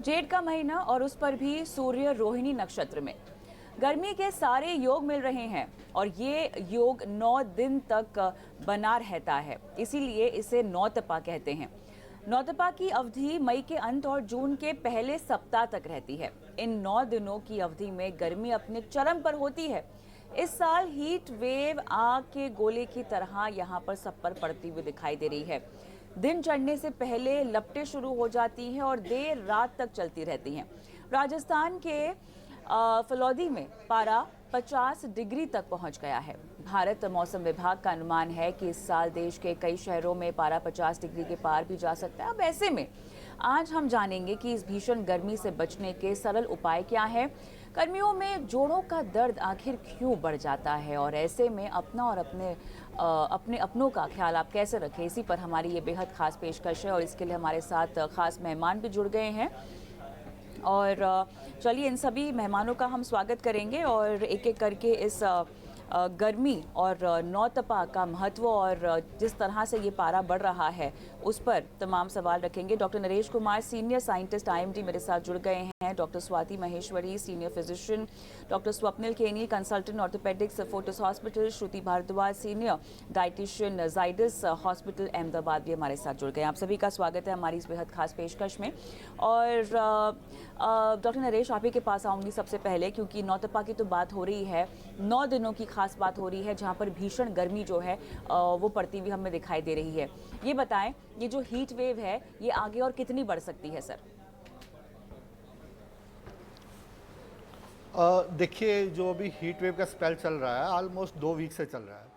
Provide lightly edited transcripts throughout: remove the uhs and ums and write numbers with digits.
जेठ का महीना और उस पर भी सूर्य रोहिणी नक्षत्र में गर्मी के सारे योग मिल रहे हैं और ये योग 9 दिन तक बना रहता है, इसीलिए इसे नौतपा कहते हैं। नौतपा की अवधि मई के अंत और जून के पहले सप्ताह तक रहती है। इन 9 दिनों की अवधि में गर्मी अपने चरम पर होती है। इस साल हीट वेव आग के गोले की तरह यहाँ पर सब पर पड़ती हुई दिखाई दे रही है। दिन चढ़ने से पहले लपटें शुरू हो जाती हैं और देर रात तक चलती रहती हैं। राजस्थान के फलौदी में पारा 50 डिग्री तक पहुंच गया है। भारत मौसम विभाग का अनुमान है कि इस साल देश के कई शहरों में पारा 50 डिग्री के पार भी जा सकता है। अब ऐसे में आज हम जानेंगे कि इस भीषण गर्मी से बचने के सरल उपाय क्या हैं। गर्मियों में जोड़ों का दर्द आखिर क्यों बढ़ जाता है और ऐसे में अपना और अपने अपनों का ख्याल आप कैसे रखें, इसी पर हमारी ये बेहद खास पेशकश है और इसके लिए हमारे साथ खास मेहमान भी जुड़ गए हैं। और चलिए इन सभी मेहमानों का हम स्वागत करेंगे और एक एक करके इस गर्मी और नौतपा का महत्व और जिस तरह से ये पारा बढ़ रहा है उस पर तमाम सवाल रखेंगे। Doctor Naresh Kumar senior scientist IMD मेरे साथ जुड़ गए हैं। Doctor Swati Maheshwari senior physician, doctor Swapnil Keni consultant orthopaedics Fortis hospital, Shruti Bharadwaj senior dietitian Zydus hospital Ahmedabad भी हमारे साथ जुड़ गए हैं। आप सभी का स्वागत है हमारी इस बेहद खास पेशकश में। और डॉक्टर नरेश, आप ही के पास आऊँगी सबसे पहले, क्योंकि नौतपा की तो बात हो रही है, 9 दिनों की खास बात हो रही है जहां पर भीषण गर्मी जो है वो पड़ती हुई हमें दिखाई दे रही है। ये बताएं, ये जो हीट वेव है ये आगे और कितनी बढ़ सकती है सर? देखिए, जो अभी हीट वेव का स्पेल चल रहा है ऑलमोस्ट 2 वीक से चल रहा है।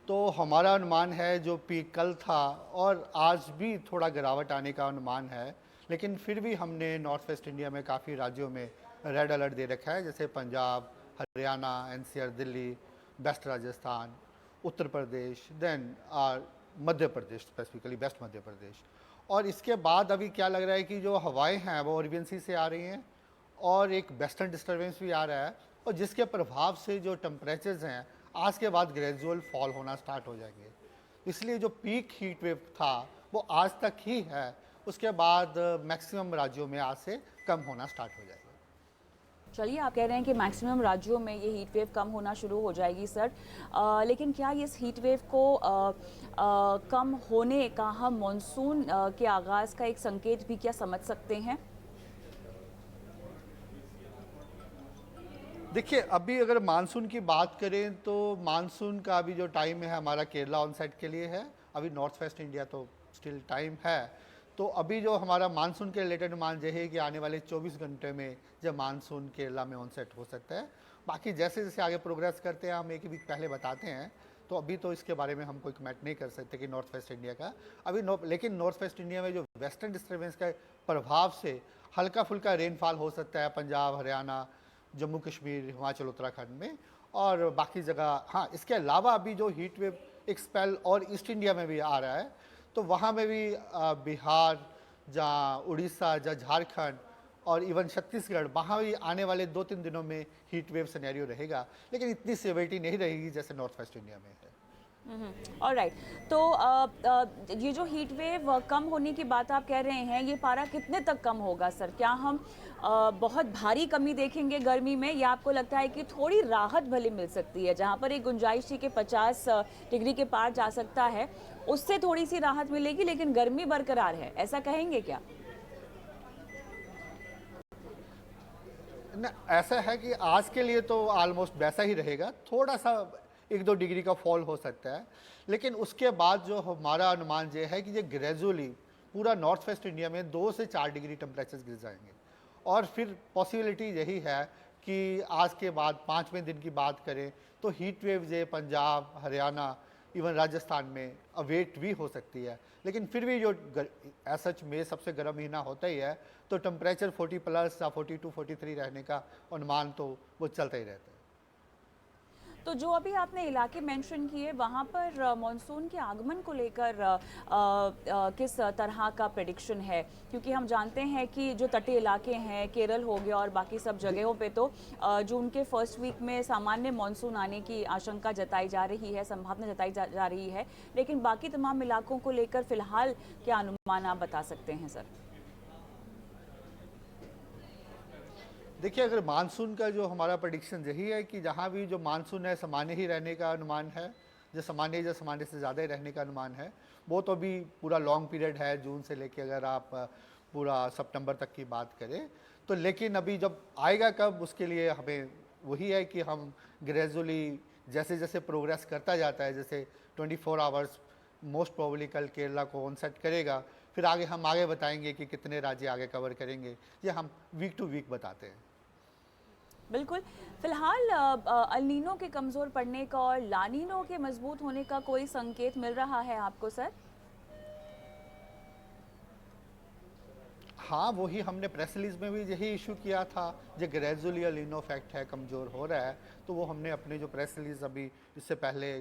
तो हमारा अनुमान है जो पीक कल था और आज भी थोड़ा गिरावट आने का अनुमान है, लेकिन फिर भी हमने नॉर्थ वेस्ट इंडिया में काफ़ी राज्यों में रेड अलर्ट दे रखा है, जैसे Punjab, Haryana, NCR, Delhi, waste Rajasthan, Uttar Pradesh, then Madhya Pradesh, specifically waste Madhya Pradesh. और इसके बाद अभी क्या लग रहा है कि जो हवाएं हैं वो ओरियन सी से आ रही हैं और एक वेस्टर्न डिस्टर्बेंस भी आ रहा है, और जिसके प्रभाव से जो टेम्परेचर्स हैं आज के बाद ग्रेजुअल फॉल होना स्टार्ट हो जाएंगे। इसलिए जो पीक हीट वेव था वो आज तक ही है, उसके बाद मैक्सिमम राज्यों में आज से कम होना स्टार्ट हो जाएगा। चलिए, आप कह रहे हैं कि मैक्सिमम राज्यों में ये हीट वेव कम होना शुरू हो जाएगी सर, लेकिन क्या इस हीट वेव को कम होने का हम मॉनसून के आगाज़ का एक संकेत भी क्या समझ सकते हैं? देखिए, अभी अगर मानसून की बात करें तो मानसून का अभी जो टाइम है हमारा केरला ऑनसेट के लिए है। अभी नॉर्थ वेस्ट इंडिया तो स्टिल टाइम है। तो अभी जो हमारा मानसून के रिलेटेड मान ये है कि आने वाले 24 घंटे में जब मानसून केरला में ऑनसेट हो सकता है। बाकी जैसे जैसे आगे प्रोग्रेस करते हैं हम एक वीक पहले बताते हैं, तो अभी तो इसके बारे में हम कोई कमेंट नहीं कर सकते कि नॉर्थ वेस्ट इंडिया का अभी लेकिन नॉर्थ वेस्ट इंडिया में जो वेस्टर्न डिस्टर्बेंस का प्रभाव से हल्का फुल्का रेनफॉल हो सकता है पंजाब, हरियाणा, जम्मू कश्मीर, हिमाचल, उत्तराखंड में और बाकी जगह। हाँ, इसके अलावा अभी जो हीट वेव एक स्पेल और ईस्ट इंडिया में भी आ रहा है, तो वहाँ में भी बिहार, जहाँ उड़ीसा, जहाँ झारखंड और इवन छत्तीसगढ़, वहाँ भी आने वाले 2-3 दिनों में हीट वेव सिनेरियो रहेगा, लेकिन इतनी सिवियरिटी नहीं रहेगी जैसे नॉर्थ वेस्ट इंडिया में है। ऑलराइट, तो ये जो हीट वेव कम होने की बात आप कह रहे हैं, ये पारा कितने तक कम होगा सर? क्या हम बहुत भारी कमी देखेंगे गर्मी में, या आपको लगता है कि थोड़ी राहत भले मिल सकती है, जहां पर एक गुंजाइश थी कि 50 डिग्री के पार जा सकता है, उससे थोड़ी सी राहत मिलेगी लेकिन गर्मी बरकरार है, ऐसा कहेंगे क्या? ना, ऐसा है कि आज के लिए तो ऑलमोस्ट वैसा ही रहेगा, थोड़ा सा 1-2 डिग्री का फॉल हो सकता है, लेकिन उसके बाद जो हमारा अनुमान ये है कि ये ग्रेजुअली पूरा नॉर्थ वेस्ट इंडिया में 2 से 4 डिग्री टेम्परेचर गिर जाएंगे। और फिर पॉसिबिलिटी यही है कि आज के बाद 5वें दिन की बात करें तो हीट वेव ये पंजाब, हरियाणा, इवन राजस्थान में अवेट भी हो सकती है, लेकिन फिर भी जो सच में सबसे गर्म महीना होता ही है, तो टेम्परेचर 40 प्लस या 42-43 रहने का अनुमान तो वो चलता ही रहता है। तो जो अभी आपने इलाके मेंशन किए, वहाँ पर मॉनसून के आगमन को लेकर किस तरह का प्रेडिक्शन है? क्योंकि हम जानते हैं कि जो तटीय इलाके हैं, केरल हो गया और बाकी सब जगहों पे तो जून के फर्स्ट वीक में सामान्य मॉनसून आने की आशंका जताई जा रही है, संभावना जताई जा रही है, लेकिन बाकी तमाम इलाकों को लेकर फिलहाल क्या अनुमान आप बता सकते हैं सर? देखिए, अगर मानसून का जो हमारा प्रेडिक्शन यही है कि जहाँ भी जो मानसून है सामान्य ही रहने का अनुमान है, जो सामान्य से ज़्यादा ही रहने का अनुमान है। वो तो अभी पूरा लॉन्ग पीरियड है, जून से लेके अगर आप पूरा सितंबर तक की बात करें तो। लेकिन अभी जब आएगा कब, उसके लिए हमें वही है कि हम ग्रेजुअली जैसे जैसे प्रोग्रेस करता जाता है, जैसे 24 आवर्स मोस्ट प्रोबेबली कल केरला को ऑनसेट करेगा, फिर आगे हम आगे बताएंगे कि कितने राज्य आगे कवर करेंगे। ये हम वीक टू वीक बताते हैं। बिल्कुल। फिलहाल अल नीनो के कमज़ोर पड़ने का और ला नीनो के मजबूत होने का कोई संकेत मिल रहा है आपको सर? हाँ, वही हमने प्रेस रिलीज में भी यही इशू किया था, जो ग्रेजुअली अल नीनो फैक्ट है, कमज़ोर हो रहा है। तो वो हमने अपने जो प्रेस रिलीज अभी इससे पहले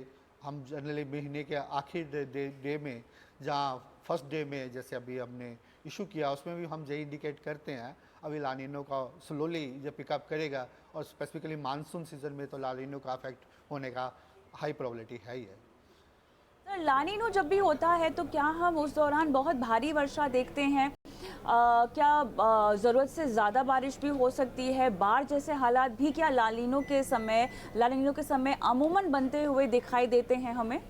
हम जनरली महीने के आखिर डे में, जहाँ फर्स्ट डे में जैसे अभी हमने इशू किया, उसमें भी हम यही इंडिकेट करते हैं। अभी ला नीनो का स्लोली जब पिकअप करेगा, और स्पेसिफिकली मानसून सीजन में तो ला नीनो का इफेक्ट होने का हाई प्रोबेबिलिटी है ही है। सर ला नीनो जब भी होता है तो क्या हम उस दौरान बहुत भारी वर्षा देखते हैं? क्या ज़रूरत से ज़्यादा बारिश भी हो सकती है? बाढ़ जैसे हालात भी क्या ला नीनो के समय अमूमन बनते हुए दिखाई देते हैं हमें?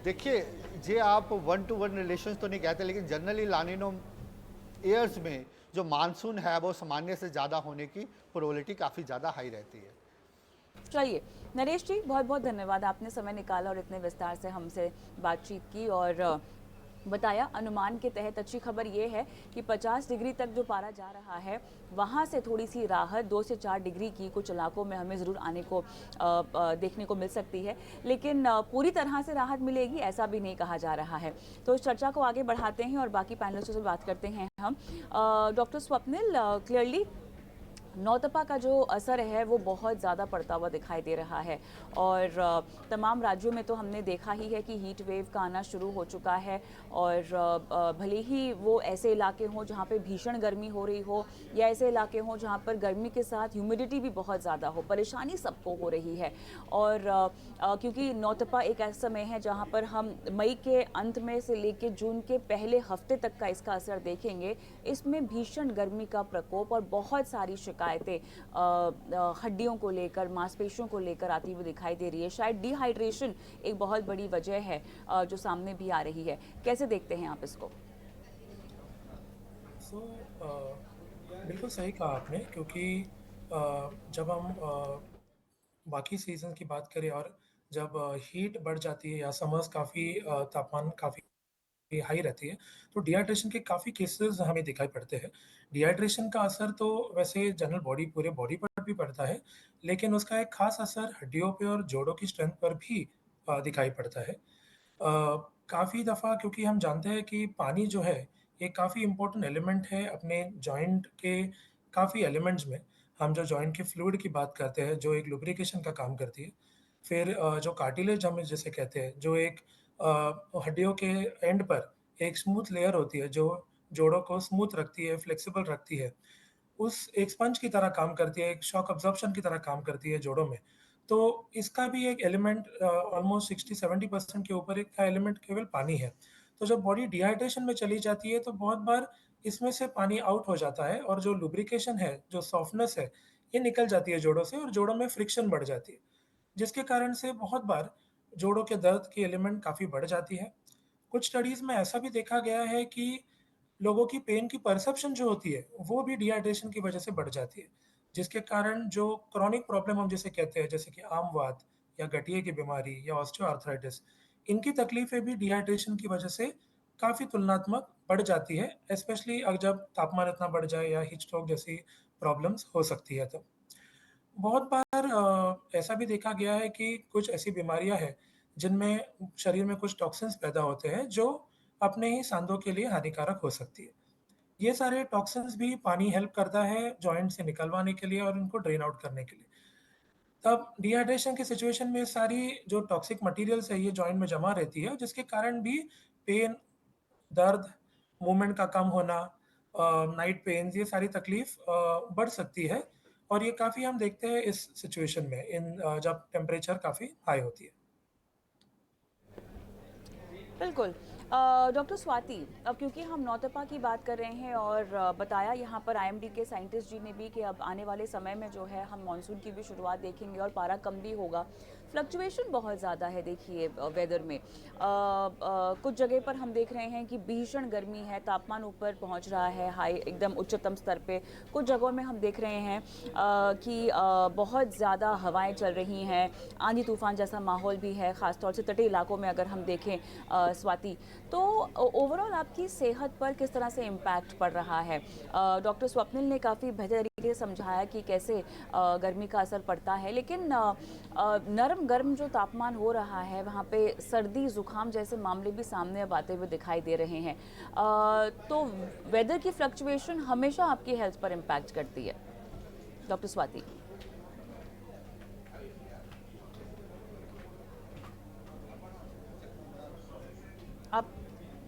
देखिए, ये आप वन टू वन रिलेशन तो नहीं कहते, लेकिन जनरली लानिनो ईयर्स में जो मानसून है वो सामान्य से ज़्यादा होने की प्रोबेबिलिटी काफ़ी ज़्यादा हाई रहती है। चलिए, नरेश जी बहुत बहुत धन्यवाद, आपने समय निकाला और इतने विस्तार से हमसे बातचीत की और बताया। अनुमान के तहत अच्छी खबर ये है कि 50 डिग्री तक जो पारा जा रहा है, वहाँ से थोड़ी सी राहत 2 से 4 डिग्री की कुछ इलाकों में हमें ज़रूर आने को देखने को मिल सकती है, लेकिन पूरी तरह से राहत मिलेगी ऐसा भी नहीं कहा जा रहा है। तो इस चर्चा को आगे बढ़ाते हैं और बाकी पैनलिस्टों से बात करते हैं हम। डॉक्टर स्वप्निल, क्लियरली नौतपा का जो असर है वो बहुत ज़्यादा पड़ता हुआ दिखाई दे रहा है और तमाम राज्यों में तो हमने देखा ही है कि हीट वेव का आना शुरू हो चुका है और भले ही वो ऐसे इलाके हों जहाँ पे भीषण गर्मी हो रही हो या ऐसे इलाके हों जहाँ पर गर्मी के साथ ह्यूमिडिटी भी बहुत ज़्यादा हो, परेशानी सबको हो रही है। और क्योंकि नौतपा एक ऐसा समय है जहाँ पर हम मई के अंत में से लेके जून के पहले हफ्ते तक का इसका असर देखेंगे। इसमें भीषण गर्मी का प्रकोप और बहुत सारी शिकायतें हड्डियों को लेकर, मांसपेशियों को लेकर आती हुई दिखाई दे रही है। शायद डिहाइड्रेशन एक बहुत बड़ी वजह है जो सामने भी आ रही है। कैसे देखते हैं आप इसको? सो बिल्कुल सही कहा आपने, क्योंकि जब हम बाकी सीज़न की बात करें और जब हीट बढ़ जाती है या समर्स काफ़ी तापमान काफ़ी हाई रहती है, तो डिहाइड्रेशन के काफ़ी केसेस हमें दिखाई पड़ते हैं। डिहाइड्रेशन का असर तो वैसे जनरल बॉडी, पूरे बॉडी पर भी पड़ता है, लेकिन उसका एक खास असर हड्डियों पे और जोड़ों की स्ट्रेंथ पर भी दिखाई पड़ता है। काफ़ी दफ़ा, क्योंकि हम जानते हैं कि पानी जो है, ये काफ़ी इम्पोर्टेंट एलिमेंट है अपने जॉइंट के काफ़ी एलिमेंट्स में। हम जो जॉइंट के फ्लूइड की बात करते हैं, जो एक लुब्रिकेशन का काम करती है। फिर जो कार्टिलेज हम जिसे कहते हैं, जो एक हड्डियों के एंड पर एक स्मूथ लेयर होती है, जो जोड़ों को स्मूथ रखती है, फ्लेक्सिबल रखती है। उस एक स्पंज की तरह काम करती है, एक शॉक अब्ज़ॉर्प्शन की तरह काम करती है जोड़ों में। तो इसका भी एक एलिमेंट ऑलमोस्ट 60-70% के ऊपर एक का एलिमेंट केवल पानी है। तो जब बॉडी डिहाइड्रेशन में चली जाती है, तो बहुत बार इसमें से पानी आउट हो जाता है और जो लुब्रिकेशन है, जो सॉफ्टनेस है, ये निकल जाती है जोड़ों से और जोड़ों में फ्रिक्शन बढ़ जाती है। जिसके कारण से बहुत बार जोड़ों के दर्द की एलिमेंट काफ़ी बढ़ जाती है। कुछ स्टडीज़ में ऐसा भी देखा गया है कि लोगों की पेन की परसेप्शन जो होती है, वो भी डिहाइड्रेशन की वजह से बढ़ जाती है। जिसके कारण जो क्रॉनिक प्रॉब्लम हम जिसे कहते हैं, जैसे कि आम वात या गठिए की बीमारी या ऑस्टियोआर्थराइटिस, इनकी तकलीफ़ें भी डिहाइड्रेशन की वजह से काफ़ी तुलनात्मक बढ़ जाती है, स्पेशली जब तापमान इतना बढ़ जाए या हीट स्ट्रोक जैसी प्रॉब्लम्स हो सकती है तब। बहुत बार ऐसा भी देखा गया है कि कुछ ऐसी बीमारियाँ हैं, जिनमें शरीर में कुछ टॉक्सिन्स पैदा होते हैं, जो अपने ही सांधों के लिए हानिकारक हो सकती है। ये सारे टॉक्सिन्स भी पानी हेल्प करता है जॉइंट से निकलवाने के लिए और उनको ड्रेन आउट करने के लिए। तब डिहाइड्रेशन की सिचुएशन में सारी जो टॉक्सिक मटेरियल्स है, ये जॉइंट में जमा रहती है, जिसके कारण भी पेन, दर्द, मूवमेंट का कम होना, नाइट पेन्स, ये सारी तकलीफ बढ़ सकती है और ये काफ़ी हम देखते हैं इस सिचुएशन में जब टेम्परेचर काफ़ी हाई होती है। बिल्कुल। डॉक्टर स्वाति, अब क्योंकि हम नौतपा की बात कर रहे हैं और बताया यहाँ पर आईएमडी के साइंटिस्ट जी ने भी कि अब आने वाले समय में जो है हम मानसून की भी शुरुआत देखेंगे और पारा कम भी होगा। फ्लक्चुएशन बहुत ज़्यादा है देखिए वेदर में। कुछ जगह पर हम देख रहे हैं कि भीषण गर्मी है, तापमान ऊपर पहुँच रहा है, हाई एकदम उच्चतम स्तर पे। कुछ जगहों में हम देख रहे हैं कि बहुत ज़्यादा हवाएं चल रही हैं, आंधी तूफान जैसा माहौल भी है, ख़ासतौर से तटीय इलाकों में अगर हम देखें स्वाति। तो ओवरऑल आपकी सेहत पर किस तरह से इम्पैक्ट पड़ रहा है? डॉक्टर स्वप्निल ने काफ़ी बेहतर तरीके से समझाया कि कैसे गर्मी का असर पड़ता है, लेकिन नरम गर्म जो तापमान हो रहा है वहाँ पे सर्दी जुकाम जैसे मामले भी सामने अब आते हुए दिखाई दे रहे हैं। तो वेदर की फ्लक्चुएशन हमेशा आपकी हेल्थ पर इम्पैक्ट करती है। डॉक्टर स्वाति। आप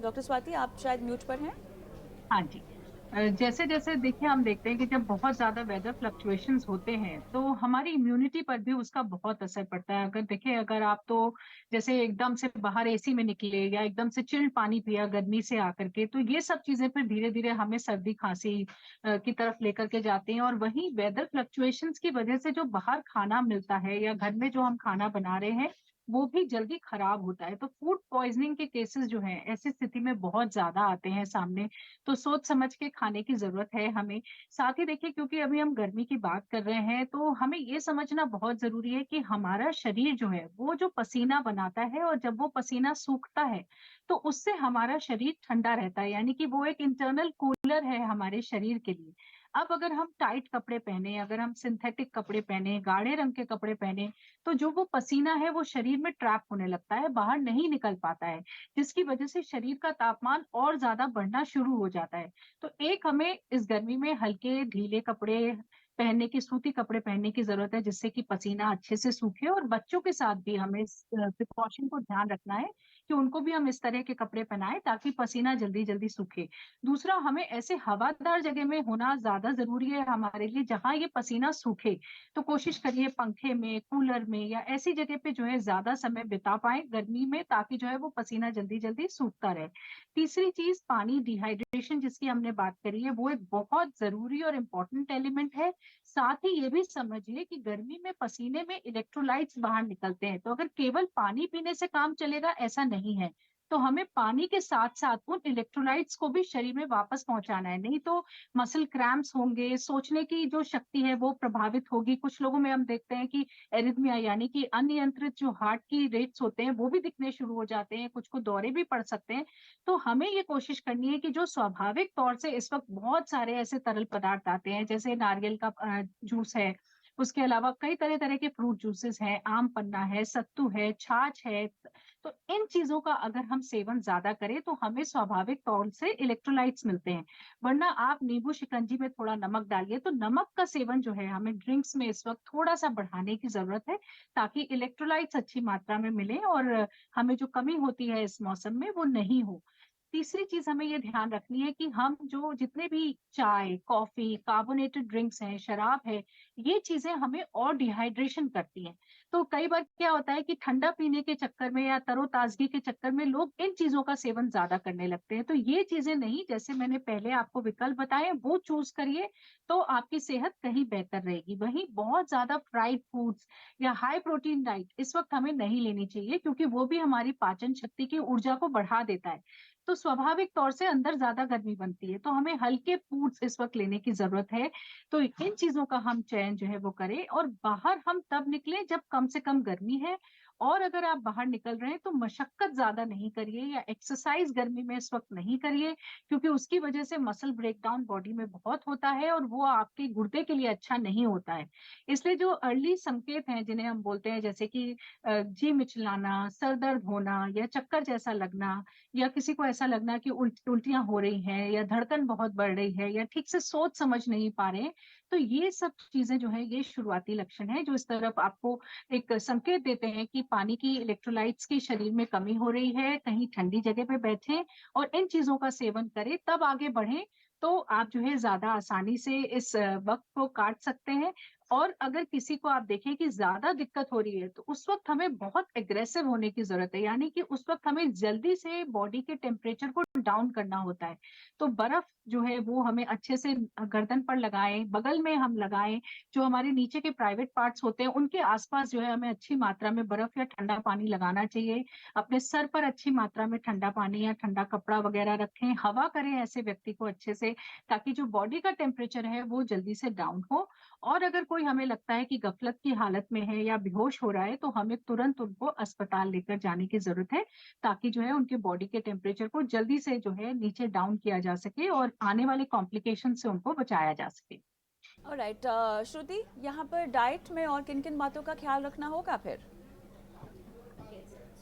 डॉक्टर स्वाति, आप शायद म्यूट पर हैं। हाँ जी। जैसे-जैसे देखिए हम देखते हैं कि जब बहुत ज़्यादा वेदर फ्लक्चुएशंस होते हैं, तो हमारी इम्यूनिटी पर भी उसका बहुत असर पड़ता है। अगर आप तो जैसे एकदम से बाहर एसी में निकले या एकदम से चिल्ड पानी पिया गर्मी से आकर के, तो ये सब चीज़ें फिर धीरे-धीरे हमें सर्दी-खाँसी की तरफ लेकर के जाते हैं और वहीं वेदर फ्लक्चुएशंस की वजह से जो बाहर खाना मिलता है या घर में जो हम खाना बना रहे हैं, वो भी जल्दी खराब होता है। तो फूड पॉइज़निंग के केसेज़ जो हैं, ऐसी स्थिति में बहुत ज़्यादा आते हैं सामने। तो सोच समझ के खाने की ज़रूरत है हमें। साथ ही देखिए क्योंकि अभी हम गर्मी की बात कर रहे हैं, तो हमें ये समझना बहुत ज़रूरी है कि हमारा शरीर जो है, वो जो पसीना बनाता है और जब वो पसीना सूखता है, तो उससे हमारा शरीर ठंडा रहता है। यानी कि वो एक इंटरनल कूलर है हमारे शरीर के लिए। अब अगर हम टाइट कपड़े पहने, अगर हम सिंथेटिक कपड़े पहने, गाढ़े रंग के कपड़े पहने, तो जो वो पसीना है वो शरीर में ट्रैप होने लगता है, बाहर नहीं निकल पाता है। जिसकी वजह से शरीर का तापमान और ज़्यादा बढ़ना शुरू हो जाता है। तो एक हमें इस गर्मी में हल्के ढीले कपड़े पहनने की सूती कपड़े पहनने की ज़रूरत है जिससे कि पसीना अच्छे से सूखे और बच्चों के साथ भी हमें इस प्रिकॉशन को ध्यान रखना है कि उनको भी हम इस तरह के कपड़े पहनाएँ ताकि पसीना जल्दी-जल्दी सूखे। दूसरा हमें ऐसे हवादार जगह में होना ज़्यादा ज़रूरी है हमारे लिए जहाँ ये पसीना सूखे। तो कोशिश करिए पंखे में, कूलर में या ऐसी जगह पे जो है ज़्यादा समय बिता पाएँ गर्मी में ताकि जो है वो पसीना जल्दी-जल्दी सूखता रहे। तीसरी चीज़ पानी डिहाइड्रेशन जिसकी हमने बात करी है, वो एक बहुत ज़रूरी और इम्पोर्टेंट एलिमेंट है। साथ ही ये भी समझिए कि गर्मी में पसीने में इलेक्ट्रोलाइट्स बाहर निकलते हैं, तो अगर केवल पानी पीने से काम चलेगा ऐसा नहीं है। तो हमें पानी के साथ-साथ उन इलेक्ट्रोलाइट्स को भी शरीर में वापस पहुँचाना है, नहीं तो मसल क्रैम्प्स होंगे, सोचने की जो शक्ति है वो प्रभावित होगी। कुछ लोगों में हम देखते हैं कि एरिथमिया यानी कि अनियंत्रित जो हार्ट की रेट्स होते हैं वो भी दिखने शुरू हो जाते हैं, कुछ को दौरे भी पड़ सकते हैं। तो हमें ये कोशिश करनी है कि जो स्वाभाविक तौर से इस वक़्त बहुत सारे ऐसे तरल पदार्थ आते हैं, जैसे नारियल का जूस है, उसके अलावा कई तरह-तरह के फ्रूट जूसेस हैं, आम पन्ना है, सत्तू है, छाछ है। तो इन चीज़ों का अगर हम सेवन ज़्यादा करें तो हमें स्वाभाविक तौर से इलेक्ट्रोलाइट्स मिलते हैं। वरना आप नींबू शिकंजी में थोड़ा नमक डालिए, तो नमक का सेवन जो है हमें ड्रिंक्स में इस वक़्त थोड़ा-सा बढ़ाने की ज़रूरत है, ताकि इलेक्ट्रोलाइट्स अच्छी मात्रा में मिलें और हमें जो कमी होती है इस मौसम में वो नहीं हो। तीसरी चीज़ हमें ये ध्यान रखनी है कि हम जो जितने भी चाय, कॉफ़ी, कार्बोनेटेड ड्रिंक्स हैं, शराब है, ये चीज़ें हमें और डिहाइड्रेशन करती हैं। तो कई बार क्या होता है कि ठंडा पीने के चक्कर में या तरोताज़गी के चक्कर में लोग इन चीज़ों का सेवन ज़्यादा करने लगते हैं। तो ये चीज़ें नहीं, जैसे मैंने पहले आपको विकल्प बताए, वो चूज़ करिए, तो आपकी सेहत कहीं बेहतर रहेगी। वहीं बहुत ज़्यादा फ्राइड फूड्स या हाई प्रोटीन डाइट इस वक़्त हमें नहीं लेनी चाहिए क्योंकि वो भी हमारी पाचन शक्ति की ऊर्जा को बढ़ा देता है। तो स्वाभाविक तौर से अंदर ज़्यादा गर्मी बनती है, तो हमें हल्के फूड्स इस वक़्त लेने की ज़रूरत है। तो इन चीज़ों का हम चयन जो है वो करें और बाहर हम तब निकलें जब कम से कम गर्मी है और अगर आप बाहर निकल रहे हैं तो मशक्कत ज़्यादा नहीं करिए या एक्सरसाइज़ गर्मी में इस वक़्त नहीं करिए क्योंकि उसकी वज़ह से मसल ब्रेकडाउन बॉडी में बहुत होता है और वो आपके गुर्दे के लिए अच्छा नहीं होता है। इसलिए जो अर्ली संकेत हैं जिन्हें हम बोलते हैं जैसे कि जी मिचलाना, सर दर्द होना या चक्कर जैसा लगना या किसी को ऐसा लगना कि उल्टियाँ हो रही हैं या धड़कन बहुत बढ़ रही है या ठीक से सोच समझ नहीं पा रहे हैं, तो ये सब चीज़ें जो हैं ये शुरुआती लक्षण हैं जो इस तरफ आपको एक संकेत देते हैं कि पानी की इलेक्ट्रोलाइट्स की शरीर में कमी हो रही है, कहीं ठंडी जगह पे बैठें और इन चीज़ों का सेवन करें, तब आगे बढ़ें, तो आप जो है ज़्यादा आसानी से इस वक़्त को काट सकते हैं और अगर किसी को आप देखें कि ज़्यादा दिक्कत हो रही है, तो उस वक़्त हमें बहुत एग्रेसिव होने की ज़रूरत है, यानी कि उस वक़्त हमें जल्दी से बॉडी के टेम्परेचर को डाउन करना होता है। तो बर्फ़ जो है वो हमें अच्छे से गर्दन पर लगाएँ, बगल में हम लगाएँ, जो हमारे नीचे के प्राइवेट पार्ट्स होते हैं, उनके आस-पास जो है हमें अच्छी मात्रा में बर्फ़ या ठंडा पानी लगाना चाहिए। अपने सर पर अच्छी मात्रा में ठंडा पानी या ठंडा कपड़ा वग़ैरह रखें, हवा करें ऐसे व्यक्ति को अच्छे से, ताकि जो बॉडी का टेम्परेचर है वो जल्दी से डाउन हो। और अगर कोई हमें लगता है कि गफलत की हालत में है या बेहोश हो रहा है, तो हमें तुरंत उनको अस्पताल लेकर जाने की ज़रूरत है, ताकि जो है उनके बॉडी के टेम्परेचर को जल्दी से जो है नीचे डाउन किया जा सके और आने वाले कॉम्प्लिकेशन से उनको बचाया जा सके। ऑलराइट, श्रुति, यहाँ पर डाइट में और किन-किन बातों का ख्याल रखना होगा फिर?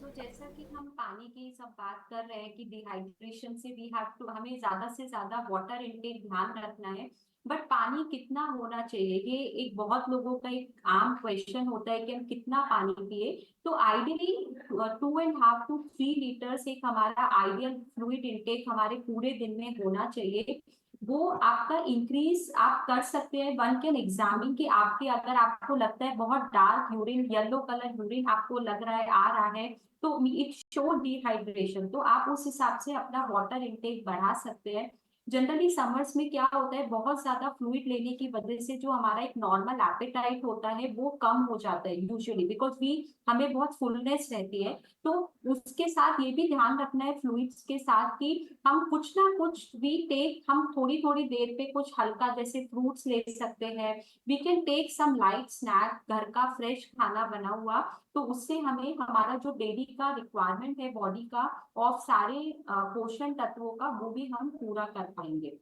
सो जैसा कि हम पानी की सब बात कर रहे हैं कि डिहाइड्रेशन से वी हैव टू, हमें ज्यादा से ज्यादा वाटर इनटेक ध्यान रखना है। बट पानी कितना होना चाहिए, ये एक बहुत लोगों का एक आम क्वेश्चन होता है कि हम कितना पानी पिए। तो आइडियली 2.5 to 3 लीटर्स एक हमारा आइडियल फ्लूइड इनटेक हमारे पूरे दिन में होना चाहिए। वो आपका इंक्रीज आप कर सकते हैं। वन कैन एग्जामिन कि आपके, अगर आपको लगता है बहुत dark urine, yellow colour urine आपको लग रहा है आ रहा है, तो इट शो डिहाइड्रेशन, तो आप उस हिसाब से अपना वाटर इनटेक बढ़ा सकते हैं। जनरली समर्स में क्या होता है, बहुत ज्यादा फ्लूइड लेने की वजह से जो हमारा एक नॉर्मल एपेटाइट होता है वो कम हो जाता है यूजुअली, बिकॉज वी, हमें बहुत फुलनेस रहती है। तो उसके साथ ये भी ध्यान रखना है फ्लूइड्स के साथ कि हम कुछ ना कुछ वी टेक, हम थोड़ी थोड़ी देर पे कुछ हल्का जैसे फ्रूट्स ले सकते हैं। We can take some light snack, घर का फ्रेश खाना बना हुआ, तो उससे हमें हमारा जो डेली का रिक्वायरमेंट है बॉडी का और सारे पोषण तत्वों का, वो भी हम पूरा कर पाएंगे।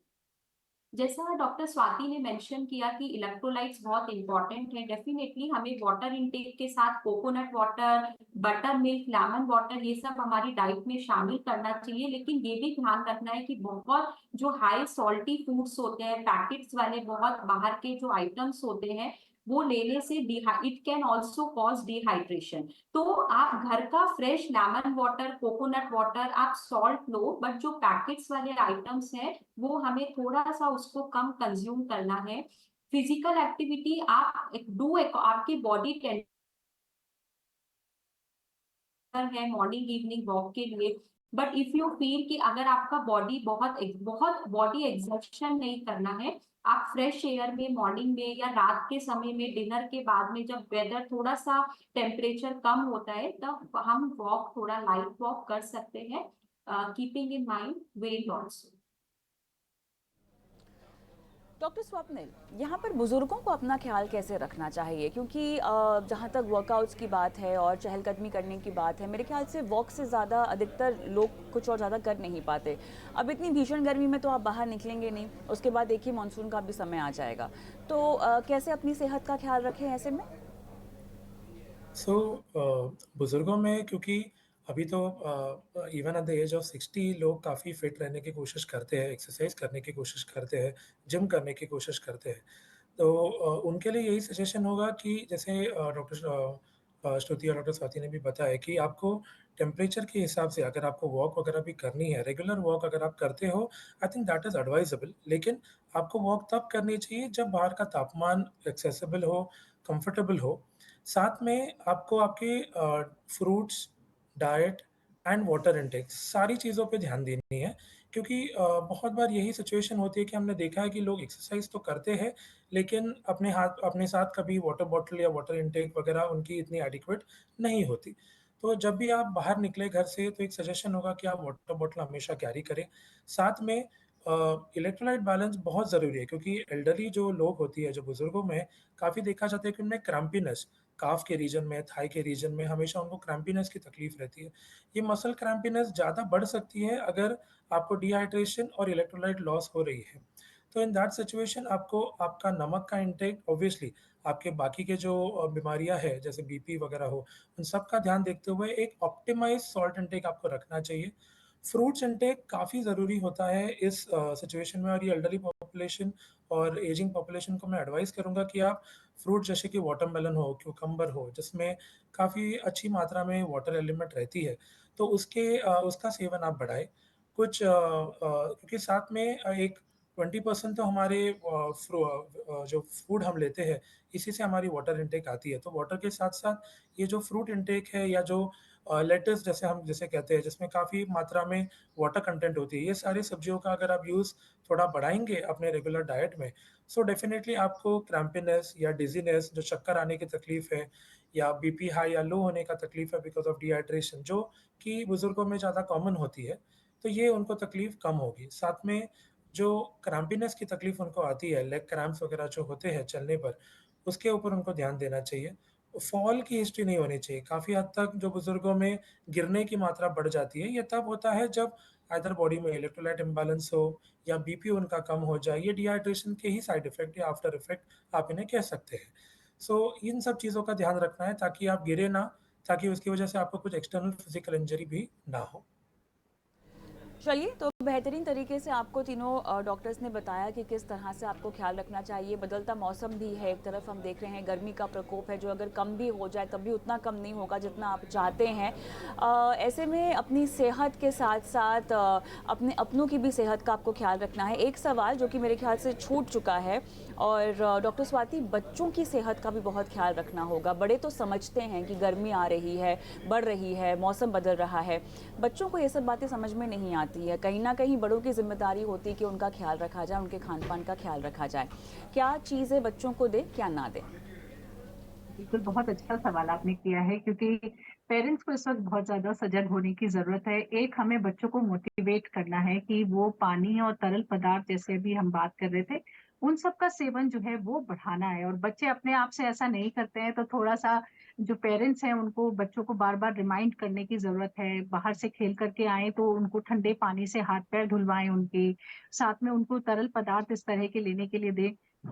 जैसा डॉक्टर स्वाति ने मेंशन किया कि इलेक्ट्रोलाइट्स बहुत इंपॉर्टेंट है, डेफिनेटली हमें वाटर इनटेक के साथ coconut water, butter milk, lemon water, ये सब हमारी डाइट में शामिल करना चाहिए। लेकिन ये भी ध्यान रखना है कि बहुत जो हाई सॉल्टी फूड्स होते हैं, पैकेट्स वाले बहुत बाहर के जो आइटम्स होते हैं, वो लेने से it can also cause dehydration. तो आप घर का fresh lemon water, coconut water, आप सॉल्ट लो, बट जो पैकेट्स वाले आइटम्स हैं वो हमें थोड़ा सा उसको कम कंज्यूम करना है। फिजिकल एक्टिविटी आप डू, आपकी बॉडी टेंडर है मॉर्निंग इवनिंग वॉक के लिए। बट इफ यू फील कि अगर आपका बॉडी बहुत बहुत बॉडी एग्जर्शन नहीं करना है, आप फ्रेश एयर में मॉर्निंग में या रात के समय में डिनर के बाद में, जब वेदर थोड़ा सा टेम्परेचर कम होता है, तब हम वॉक, थोड़ा लाइट वॉक कर सकते हैं, keeping in mind weight also. Doctor Swapnil, यहाँ पर बुजुर्गों को अपना ख्याल कैसे रखना चाहिए? क्योंकि जहाँ तक वर्कआउट्स की बात है और चहलकदमी करने की बात है, मेरे ख्याल से वॉक से ज़्यादा अधिकतर लोग कुछ और ज़्यादा कर नहीं पाते। अब इतनी भीषण गर्मी में तो आप बाहर निकलेंगे नहीं, उसके बाद देखिए मानसून का भी समय आ जाएगा, तो कैसे अपनी सेहत का ख्याल रखें ऐसे में? सो बुजुर्गों में, क्योंकि अभी तो even at the age of 60 लोग काफ़ी फिट रहने की कोशिश करते हैं, एक्सरसाइज करने की कोशिश करते हैं, जिम करने की कोशिश करते हैं। तो उनके लिए यही सजेशन होगा कि जैसे डॉक्टर श्रुति और डॉक्टर स्वाति ने भी बताया कि आपको टेम्परेचर के हिसाब से अगर आपको वॉक वगैरह भी करनी है, रेगुलर वॉक अगर आप करते हो, I think that is advisable. लेकिन आपको वॉक तब करनी चाहिए जब बाहर का तापमान एक्सेसिबल हो, कंफर्टेबल हो। साथ में आपको आपके fruits, diet and water intake, सारी चीज़ों पे ध्यान देनी है, क्योंकि बहुत बार यही सिचुएशन होती है कि हमने देखा है कि लोग एक्सरसाइज तो करते हैं, लेकिन अपने साथ कभी वाटर बॉटल या वाटर इनटेक वगैरह उनकी इतनी एडिक्वेट नहीं होती। तो जब भी आप बाहर निकले घर से, तो एक सजेशन होगा कि आप वाटर बॉटल हमेशा कैरी करें। साथ में इलेक्ट्रोलाइट बैलेंस बहुत ज़रूरी है, क्योंकि एल्डरली जो लोग होती है, जो बुजुर्गों में काफ़ी देखा जाता है कि उनमें क्रैम्पीनेस, काफ के रीजन में, थाई के रीजन में हमेशा उनको क्रैम्पीनेस की तकलीफ रहती है। ये मसल क्रैम्पीनेस ज़्यादा बढ़ सकती है अगर आपको डिहाइड्रेशन और इलेक्ट्रोलाइट लॉस हो रही है। तो इन दैट सिचुएशन आपको आपका नमक का इंटेक, ऑब्वियसली आपके बाकी के जो बीमारियां हैं जैसे बीपी वगैरह हो, उन सब का ध्यान देखते हुए एक ऑप्टिमाइज सॉल्ट इंटेक आपको रखना चाहिए। फ्रूट्स इंटेक काफ़ी ज़रूरी होता है इस सिचुएशन में, और ये एल्डरली पॉपुलेशन और एजिंग पॉपुलेशन को मैं एडवाइस करूँगा कि आप फ्रूट जैसे कि वाटरमेलन हो, क्यूकम्बर हो, जिसमें काफ़ी अच्छी मात्रा में वाटर एलिमेंट रहती है, तो उसका सेवन आप बढ़ाएँ। क्योंकि साथ में एक 20% तो हमारे जो फूड हम लेते हैं, इसी से हमारी वाटर इंटेक आती है। तो वाटर के साथ-साथ ये जो फ्रूट इंटेक है या जो लेट्स जैसे हम जिसे कहते हैं, जिसमें काफ़ी मात्रा में वाटर कंटेंट होती है, ये सारी सब्जियों का अगर आप यूज़ थोड़ा बढ़ाएँगे अपने रेगुलर डाइट में, सो डेफ़िनेटली आपको क्रैम्पीनेस या डिज़ीनेस, जो चक्कर आने की तकलीफ़ है या बीपी हाई या लो होने का तकलीफ़ है बिकॉज़ ऑफ डिहाइड्रेशन, जो कि बुज़ुर्गों में ज़्यादा कॉमन होती है, तो ये उनको तकलीफ़ कम होगी। साथ में जो क्रैम्पीनेस की तकलीफ़ उनको आती है, लेग क्रैम्प्स वगैरह जो होते हैं चलने पर, उसके ऊपर उनको ध्यान देना चाहिए। फॉल की हिस्ट्री नहीं होनी चाहिए। काफ़ी हद तक जो बुज़ुर्गों में गिरने की मात्रा बढ़ जाती है, ये तब होता है जब आइदर बॉडी में इलेक्ट्रोलाइट इम्बैलेंस हो या बीपी उनका कम हो जाए। ये डिहाइड्रेशन के ही साइड इफ़ेक्ट या आफ्टर इफ़ेक्ट आप इन्हें कह सकते हैं। सो इन सब चीज़ों का ध्यान रखना है ताकि आप गिरे ना, ताकि उसकी वजह से आपको कुछ एक्सटर्नल फिज़िकल इंजरी भी ना हो। चलिए, तो बेहतरीन तरीके से आपको तीनों डॉक्टर्स ने बताया कि किस तरह से आपको ख्याल रखना चाहिए। बदलता मौसम भी है, एक तरफ हम देख रहे हैं गर्मी का प्रकोप है जो अगर कम भी हो जाए तब भी उतना कम नहीं होगा जितना आप चाहते हैं। ऐसे में अपनी सेहत के साथ-साथ अपने अपनों की भी सेहत का आपको ख्याल रखना है। एक सवाल जो कि मेरे ख्याल से छूट चुका है और डॉक्टर स्वाति, बच्चों की सेहत का भी बहुत ख्याल रखना होगा। बड़े तो समझते हैं कि गर्मी आ रही है, बढ़ रही है, मौसम बदल रहा है। बच्चों को ये सब बातें समझ में नहीं आती है। कहीं ना कहीं बड़ों की जिम्मेदारी होती है कि उनका ख्याल रखा जाए, उनके खान पान का ख्याल रखा जाए। क्या चीज़ें बच्चों को दें, क्या ना दें? बिल्कुल, बहुत अच्छा सवाल आपने किया है क्योंकि पेरेंट्स को इस वक़्त बहुत ज़्यादा सजग होने की ज़रूरत है। एक हमें बच्चों को मोटिवेट करना है कि वो पानी और तरल पदार्थ जैसे अभी हम बात कर रहे थे, उन सब का सेवन जो है वो बढ़ाना है और बच्चे अपने आप से ऐसा नहीं करते हैं तो थोड़ा-सा जो पेरेंट्स हैं उनको बच्चों को बार-बार रिमाइंड करने की ज़रूरत है। बाहर से खेल कर के आएँ तो उनको ठंडे पानी से हाथ-पैर धुलवाएँ उनके, साथ में उनको तरल पदार्थ इस तरह के लेने के लिए दें।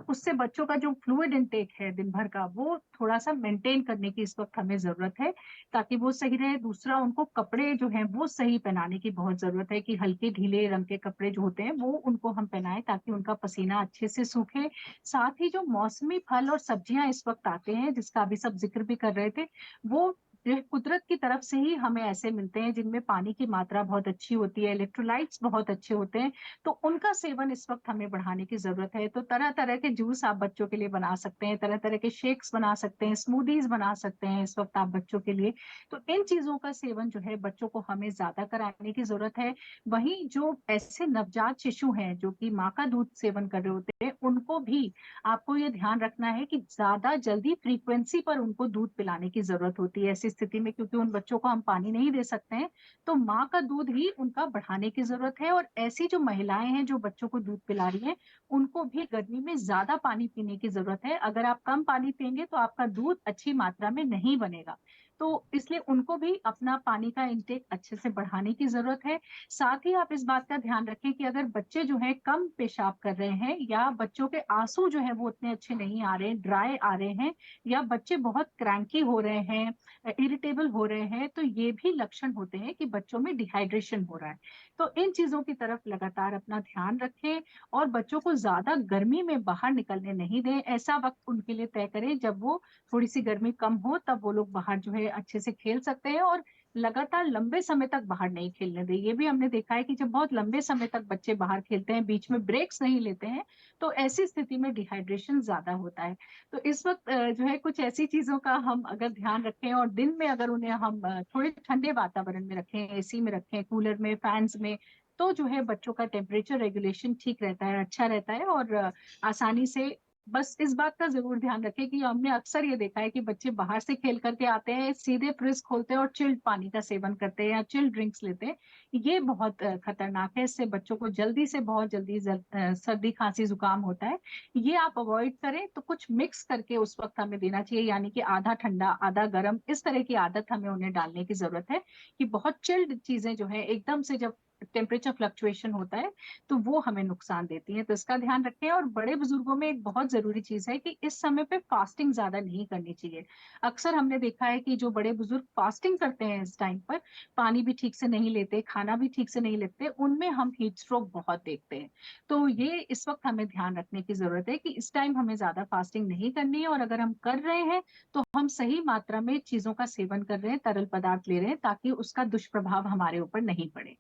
उससे बच्चों का जो फ्लूइड इनटेक है दिन भर का, वो थोड़ा-सा मेंटेन करने की इस वक़्त हमें ज़रूरत है, ताकि वो सही रहे। दूसरा उनको कपड़े जो हैं वो सही पहनाने की बहुत ज़रूरत है कि हल्के ढीले रंग के कपड़े जो होते हैं वो उनको हम पहनाएँ ताकि उनका पसीना अच्छे से सूखे। साथ ही जो मौसमी फल और सब्जियाँ इस वक़्त आते हैं, जिसका अभी सब ज़िक्र भी कर रहे थे, वो जो है कुदरत की तरफ से ही हमें ऐसे मिलते हैं जिनमें पानी की मात्रा बहुत अच्छी होती है, इलेक्ट्रोलाइट्स बहुत अच्छे होते हैं, तो उनका सेवन इस वक़्त हमें बढ़ाने की ज़रूरत है। तो तरह-तरह के जूस आप बच्चों के लिए बना सकते हैं, तरह-तरह के शेक्स बना सकते हैं, स्मूदीज़ बना सकते हैं इस वक़्त आप बच्चों के लिए। तो इन चीज़ों का सेवन जो है बच्चों को हमें ज़्यादा कराने की ज़रूरत है। वहीं जो ऐसे नवजात शिशु हैं जो कि माँ का दूध सेवन कर रहे होते हैं, उनको भी आपको ये ध्यान रखना है कि ज़्यादा जल्दी फ्रीक्वेंसी पर उनको दूध पिलाने की ज़रूरत होती है ऐसी स्थिति में क्योंकि उन बच्चों को हम पानी नहीं दे सकते हैं। तो माँ का दूध ही उनका बढ़ाने की ज़रूरत है और ऐसी जो महिलाएँ हैं जो बच्चों को दूध पिला रही हैं, उनको भी गर्मी में ज़्यादा पानी पीने की ज़रूरत है। अगर आप कम पानी पिएँगे तो आपका दूध अच्छी मात्रा में नहीं बनेगा। तो इसलिए उनको भी अपना पानी का इंटेक अच्छे से बढ़ाने की ज़रूरत है। साथ ही आप इस बात का ध्यान रखें कि अगर बच्चे जो हैं कम पेशाब कर रहे हैं या बच्चों के आँसू जो हैं वो उतने अच्छे नहीं आ रहे हैं, ड्राई आ रहे हैं या बच्चे बहुत क्रैंकी हो रहे हैं, इरिटेबल हो रहे हैं, तो ये भी लक्षण होते हैं कि बच्चों में डिहाइड्रेशन हो रहा है। तो इन चीज़ों की तरफ लगातार अपना ध्यान रखें और बच्चों को ज़्यादा गर्मी में बाहर निकलने नहीं दें। ऐसा वक़्त उनके लिए तय करें जब वो थोड़ी-सी गर्मी कम हो, तब वो लोग बाहर जो है अच्छे से खेल सकते हैं और लगातार लंबे समय तक बाहर नहीं खेलने दें। ये भी हमने देखा है कि जब बहुत लंबे समय तक बच्चे बाहर खेलते हैं, बीच में ब्रेक्स नहीं लेते हैं, तो ऐसी स्थिति में डिहाइड्रेशन ज़्यादा होता है। तो इस वक़्त जो है कुछ ऐसी चीज़ों का हम अगर ध्यान रखें और दिन में अगर उन्हें हम थोड़े ठंडे वातावरण में रखें, एसी में रखें, कूलर में, फैन्स में, तो जो है बच्चों का टेम्परेचर रेगुलेशन ठीक रहता है, अच्छा रहता है और आसानी से बस इस बात का ज़रूर ध्यान रखें कि हमने अक्सर ये देखा है कि बच्चे बाहर से खेल कर के आते हैं, सीधे फ्रिज खोलते हैं और चिल्ड पानी का सेवन करते हैं या चिल्ड ड्रिंक्स लेते हैं। ये बहुत खतरनाक है, इससे बच्चों को जल्दी से बहुत जल्दी सर्दी, खाँसी, ज़ुकाम होता है। ये आप अवॉइड करें तो कुछ मिक्स करके उस वक़्त हमें देना चाहिए यानी कि आधा ठंडा, आधा गरम इस तरह की आदत हमें उन्हें डालने की ज़रूरत है कि बहुत चिल्ड चीज़ें जो हैं एकदम से जब टेम्परेचर फ्लक्चुएशन होता है, तो वो हमें नुकसान देती हैं। तो इसका ध्यान रखें और बड़े-बुजुर्गों में एक बहुत ज़रूरी चीज़ है कि इस समय पे फास्टिंग ज़्यादा नहीं करनी चाहिए। अक्सर हमने देखा है कि जो बड़े-बुजुर्ग फास्टिंग करते हैं इस टाइम पर, पानी भी ठीक से नहीं लेते, खाना भी ठीक से नहीं लेते, उनमें हम हीट स्ट्रोक बहुत देखते हैं। तो ये इस वक़्त हमें ध्यान रखने की ज़रूरत है कि इस टाइम हमें ज़्यादा फास्टिंग नहीं करनी है और अगर हम कर रहे हैं, तो हम सही मात्रा में चीज़ों का सेवन कर रहे हैं, तरल पदार्थ ले रहे हैं ताकि उसका दुष्प्रभाव हमारे ऊपर नहीं पड़े।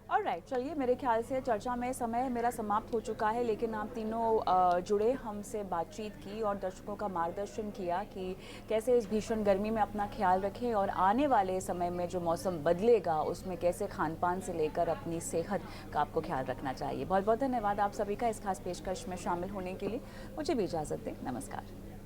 ऑलराइट, चलिए मेरे ख्याल से चर्चा में समय मेरा समाप्त हो चुका है, लेकिन आप तीनों जुड़े, हमसे बातचीत की और दर्शकों का मार्गदर्शन किया कि कैसे इस भीषण गर्मी में अपना ख्याल रखें और आने वाले समय में जो मौसम बदलेगा उसमें कैसे खान पान से लेकर अपनी सेहत का आपको ख्याल रखना चाहिए। बहुत बहुत धन्यवाद आप सभी का इस खास पेशकश में शामिल होने के लिए। मुझे भी इजाज़त दें, नमस्कार।